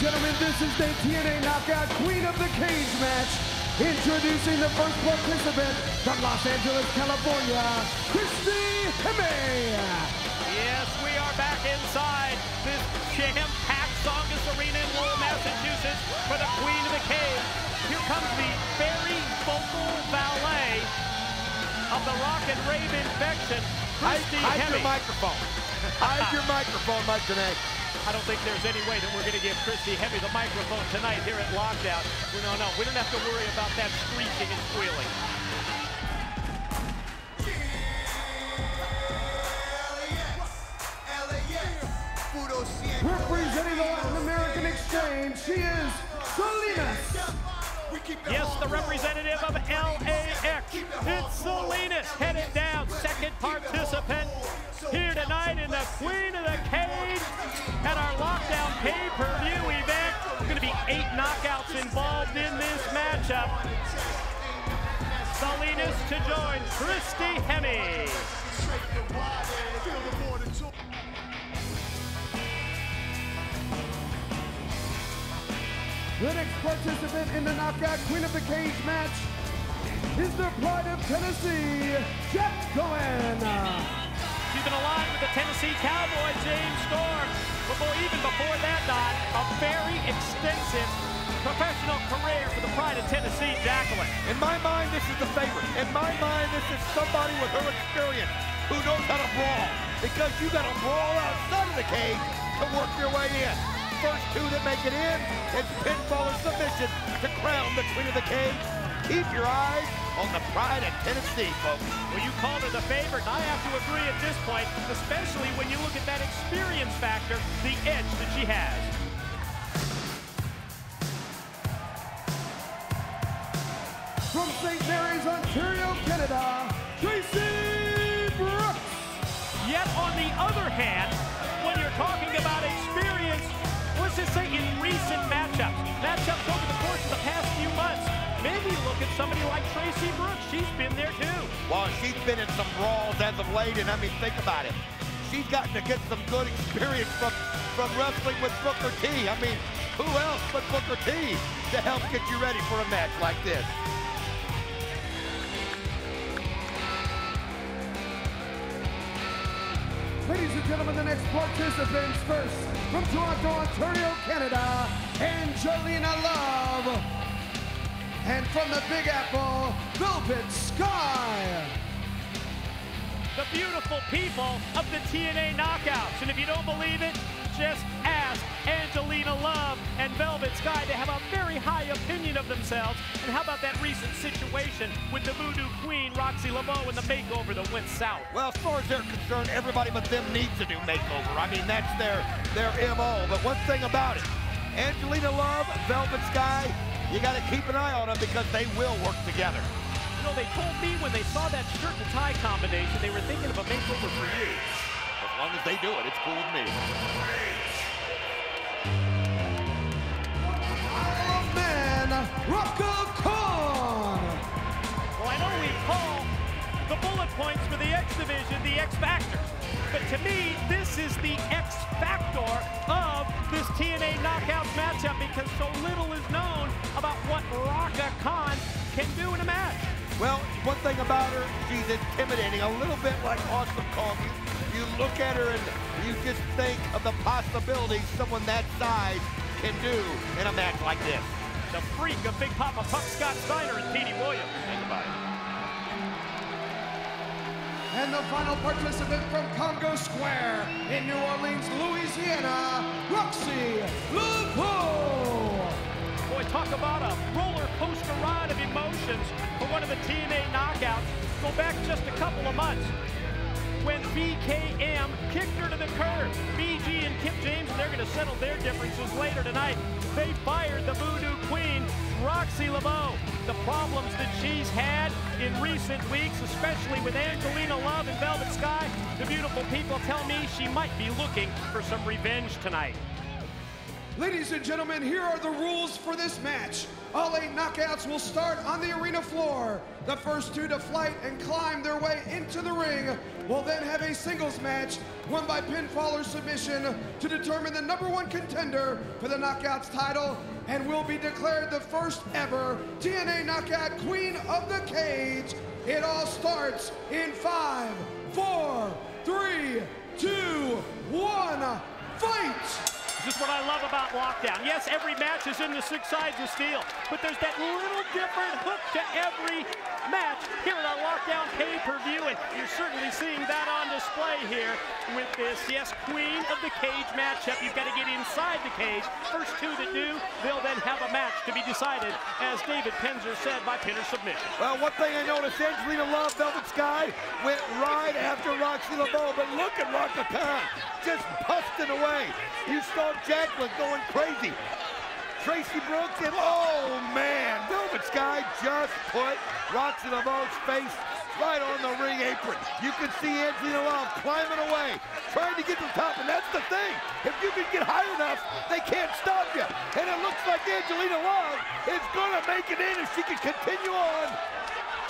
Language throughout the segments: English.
gentlemen, this is the TNA Knockout Queen of the Cage match. Introducing the first participant from Los Angeles, California, Christy Hemme. Yes, we are back inside this jam-packed Songus Arena in Lowell, Massachusetts for the Queen of the Cage. Here comes the very vocal ballet of the rock and rave infection, Christy Hemme. Hide your microphone. Hide your microphone, Mike Tanay. I don't think there's any way that we're going to give Christy Hemme the microphone tonight here at Lockdown. No, we don't have to worry about that screeching and squealing. Representing the Latin American Exchange, she is Salinas. Yes, the representative of LAX. It's Salinas headed down, second participant here tonight in the Queen of the Cage at our Lockdown pay-per-view event. There's going to be 8 knockouts involved in this matchup. Salinas to join Christy Hemme. The next participant in the Knockout Queen of the Cage match is the pride of Tennessee, Jacqueline. She's been aligned with the Tennessee Cowboy, James Storm. Even before that, a very extensive professional career for the pride of Tennessee, Jacqueline. In my mind, this is the favorite. In my mind, this is somebody with her experience who knows how to brawl. Because you got to brawl outside of the cage to work your way in. First 2 that make it in, it's pinfall or submission to crown the Queen of the Cage. Keep your eyes on the pride of Tennessee, folks. Well, you called her the favorite, and I have to agree at this point, especially when you look at that experience factor, the edge that she has. From St. Mary's, Ontario, Canada, Traci Brooks. Yet on the other hand, when you're talking about experience, let's just say in recent matchups over the course of the past few months, maybe look at somebody like Traci Brooks. She's been there too. Well, she's been in some brawls as of late, and I mean, think about it. She's gotten to get some good experience from wrestling with Booker T. I mean, who else but Booker T to help get you ready for a match like this? Ladies and gentlemen, the next participants first from Toronto, Ontario, Canada, Angelina Love. And from the Big Apple, Velvet Sky. The beautiful people of the TNA Knockouts. And if you don't believe it, just ask Angelina Love and Velvet Sky. They have a very high opinion of themselves. And how about that recent situation with the Voodoo Queen, Roxxi Laveaux, and the makeover that went south? Well, as far as they're concerned, everybody but them needs to do makeover. I mean, that's their MO. But one thing about it, Angelina Love, Velvet Sky, you got to keep an eye on them because they will work together. You know, they told me when they saw that shirt and tie combination, they were thinking of a makeover for you. As long as they do it, it's cool with me. Man, Rhaka Khan. Well, I know we call the bullet points for the X Division the X Factors. But to me, this is the X Factor of this TNA Knockouts matchup because so little is known about what Rhaka Khan can do in a match. Well, one thing about her, she's intimidating, a little bit like Awesome Kong. You look at her and you just think of the possibilities someone that size can do in a match like this. The freak of Big Papa Pump Scott Steiner and Petey Williams. Think about it. And the final participant from Congo Square in New Orleans, Louisiana, Roxxi Laveaux. Boy, talk about a roller coaster ride of emotions for one of the TNA Knockouts. Go back just a couple of months when BKM kicked her to the curb. BG and Kip James, and they're going to settle their differences later tonight. They fired the Voodoo Queen, Roxxi Laveaux. The problems that she's had in recent weeks, especially with Angelina Love and Velvet Sky, the beautiful people tell me she might be looking for some revenge tonight. Ladies and gentlemen, here are the rules for this match. All 8 knockouts will start on the arena floor. The first 2 to fight and climb their way into the ring will then have a singles match won by pinfall or submission to determine the #1 contender for the Knockouts title and will be declared the first ever TNA Knockout Queen of the Cage. It all starts in 5, 4, 3, 2, 1, fight! This is what I love about Lockdown. Yes, every match is in the 6 sides of steel, but there's that little different hook to every match here at our Lockdown pay-per-view, and you're certainly seeing that on display here with this, yes, Queen of the Cage matchup. You've got to get inside the cage. First 2 that do, they'll then have a match to be decided, as David Penzer said, by pin or submission. Well, one thing I noticed, Angelina Love, Velvet Sky, went right after Roxxi Laveaux, but look at Rhaka Khan, just busting away. You saw Jacqueline going crazy. Traci Brooks, and oh man, Velvet Sky just put Roxxi Laveaux's face right on the ring apron. You can see Angelina Love climbing away, trying to get to the top, and that's the thing. If you can get high enough, they can't stop you. And it looks like Angelina Love is gonna make it in if she can continue on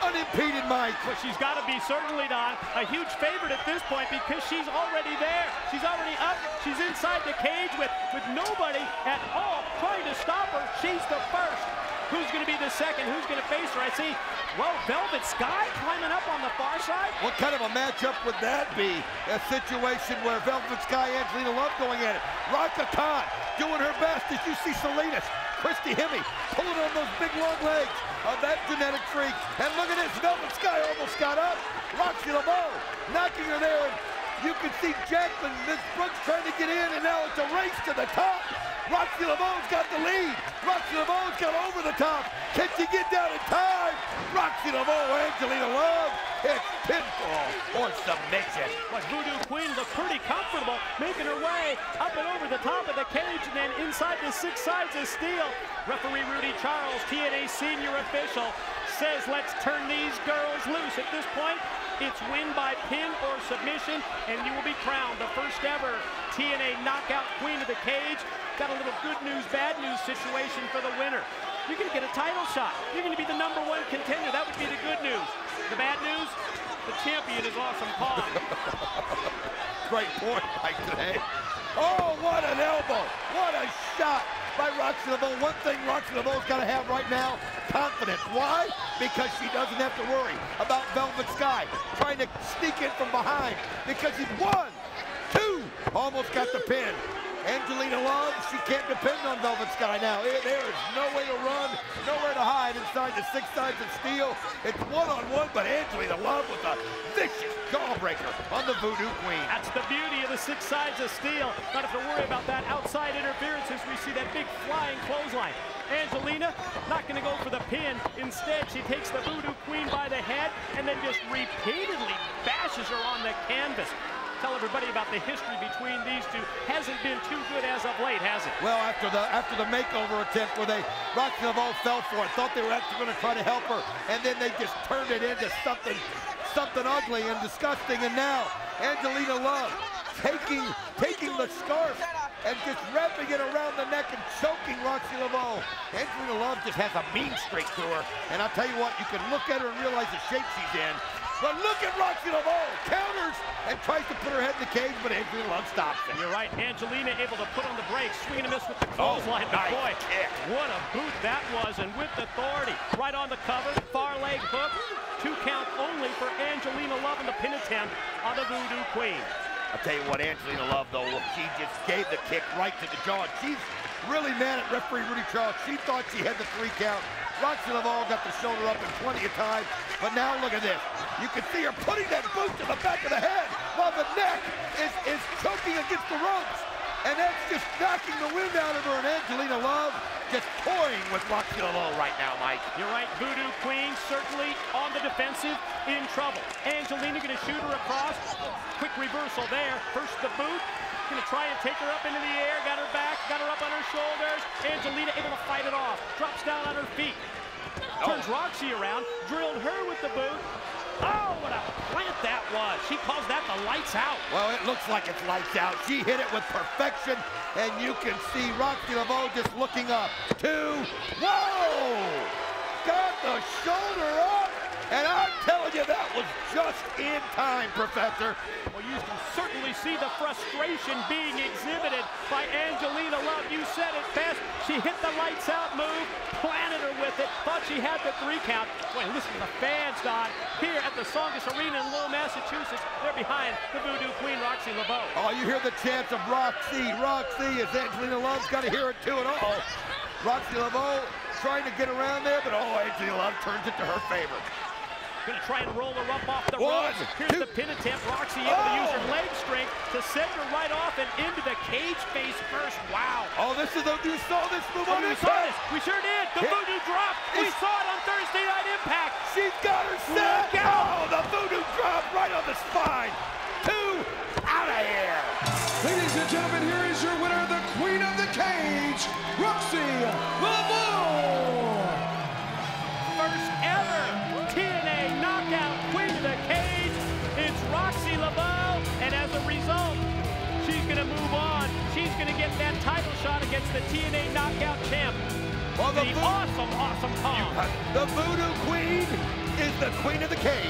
unimpeded, Mike. Well, she's got to be certainly, Don, a huge favorite at this point because she's already there. She's already up. She's inside the cage with nobody at all trying to stop her. She's the first. Who's going to be the second? Who's going to face her? I see, well, Velvet Sky climbing up on the far side. What kind of a matchup would that be? A situation where Velvet Sky, Angelina Love going at it. Rhaka Khan doing her best as you see Salinas. Christy Hemme pulling on those big long legs of that genetic freak. And look at this, Velvet Sky almost got up. Roxxi Laveaux knocking her there. And you can see Jacqueline, Miss Brooks trying to get in, and now it's a race to the top. Roxxi Laveaux's got the lead. Roxxi Laveaux's got over the top. Can she get down in time? Roxxi Laveaux, Angelina Love. It's pinfall or submission. But Voodoo Queen looked pretty comfortable, making her way up and over the top of the cage and then inside the 6 sides of steel. Referee Rudy Charles, TNA senior official, says let's turn these girls loose. At this point, it's win by pin or submission, and you will be crowned the first ever TNA Knockout Queen of the Cage. Got a little good news, bad news situation for the winner. You're going to get a title shot. You're going to be the #1 contender. That would be the good news. The bad news, the champion is Awesome Kong. Great point, Mike, today. Oh, what an elbow. What a shot by Roxxi Laveaux. One thing Roxxi Laveaux's got to have right now, confidence. Why? Because she doesn't have to worry about Velvet Sky trying to sneak in from behind. Because he's 1, 2, almost got the pin. Angelina Love, she can't depend on Velvet Sky now. There is no way to run, nowhere to hide inside the 6 sides of steel. It's 1-on-1, but Angelina Love with a vicious jawbreaker on the Voodoo Queen. That's the beauty of the 6 sides of steel. Not have to worry about that outside interference as we see that big flying clothesline. Angelina not going to go for the pin. Instead, she takes the Voodoo Queen by the head and then just repeatedly bashes her on the canvas. Tell everybody about the history between these two. Hasn't been too good as of late, has it? Well, after the makeover attempt where Roxxi Laveaux fell for it, thought they were actually going to try to help her, and then they just turned it into something ugly and disgusting. And now Angelina Love taking the scarf and just wrapping it around the neck and choking Roxxi Laveaux. Angelina Love just has a mean streak to her, and I'll tell you what, you can look at her and realize the shape she's in. But look at Roxxi Laveaux, counters and tries to put her head in the cage, but Angelina Love stops it. You're right, Angelina able to put on the brakes, swing and a miss with the clothesline. Oh, nice boy, kick. What a boot that was, and with authority. Right on the cover, far leg hook, 2 count only for Angelina Love in the pin attempt on the Voodoo Queen. I'll tell you what, Angelina Love, though, she just gave the kick right to the jaw. She's really mad at referee Rudy Charles. She thought she had the 3 count. Roxxi Laveaux got the shoulder up in plenty of time, but now look at this. You can see her putting that boot to the back of the head while the neck is choking against the ropes. And that's just knocking the wind out of her, and Angelina Love just toying with Roxxi Laveaux right now, Mike. You're right, Voodoo Queen certainly on the defensive, in trouble. Angelina gonna shoot her across. Quick reversal there. First the boot. Gonna try and take her up into the air. Got her back, got her up on her shoulders. Angelina able to fight it off. Drops down on her feet. Turns Roxy around, drilled her with the boot. Oh, what a plant that was. She calls that the lights out. Well, it looks like it's lights out. She hit it with perfection, and you can see Roxxi Laveaux just looking up. 2, whoa! Got the shoulder up, and I'm telling you, that was just in time, Professor. Well, you can certainly see the frustration being exhibited by Angelina Love. You said it best. She hit the lights out move, planted her with it, thought she had the 3 count. Boy, listen to the fans, Don, here at the Songus Arena in Lowell, Massachusetts. They're behind the Voodoo Queen, Roxxi Laveaux. Oh, you hear the chants of Roxxi, Roxxi, as Angelina Love's got to hear it too, and Roxxi Laveaux trying to get around there, but Angelina Love turns it to her favor. Gonna try and roll her up off the 1, ropes. Here's 2. the pin attempt. Roxxi able to use her leg strength to send her right off and into the cage face first. Wow. Oh, you saw this move on We Impact. saw this. We sure did. The Voodoo drop. We saw it on Thursday Night Impact. She's got her set. Look out. Oh, the Voodoo drop right on the spine. 2, out of here. Ladies and gentlemen, here is your winner, the Queen of the Cage, Roxxi Laveaux. First ever TNA knockout Queen of the Cage. It's Roxxi Laveaux, and as a result, she's going to move on. She's going to get that title shot against the TNA knockout champ. Well, the awesome Khan. The Voodoo Queen is the Queen of the Cage.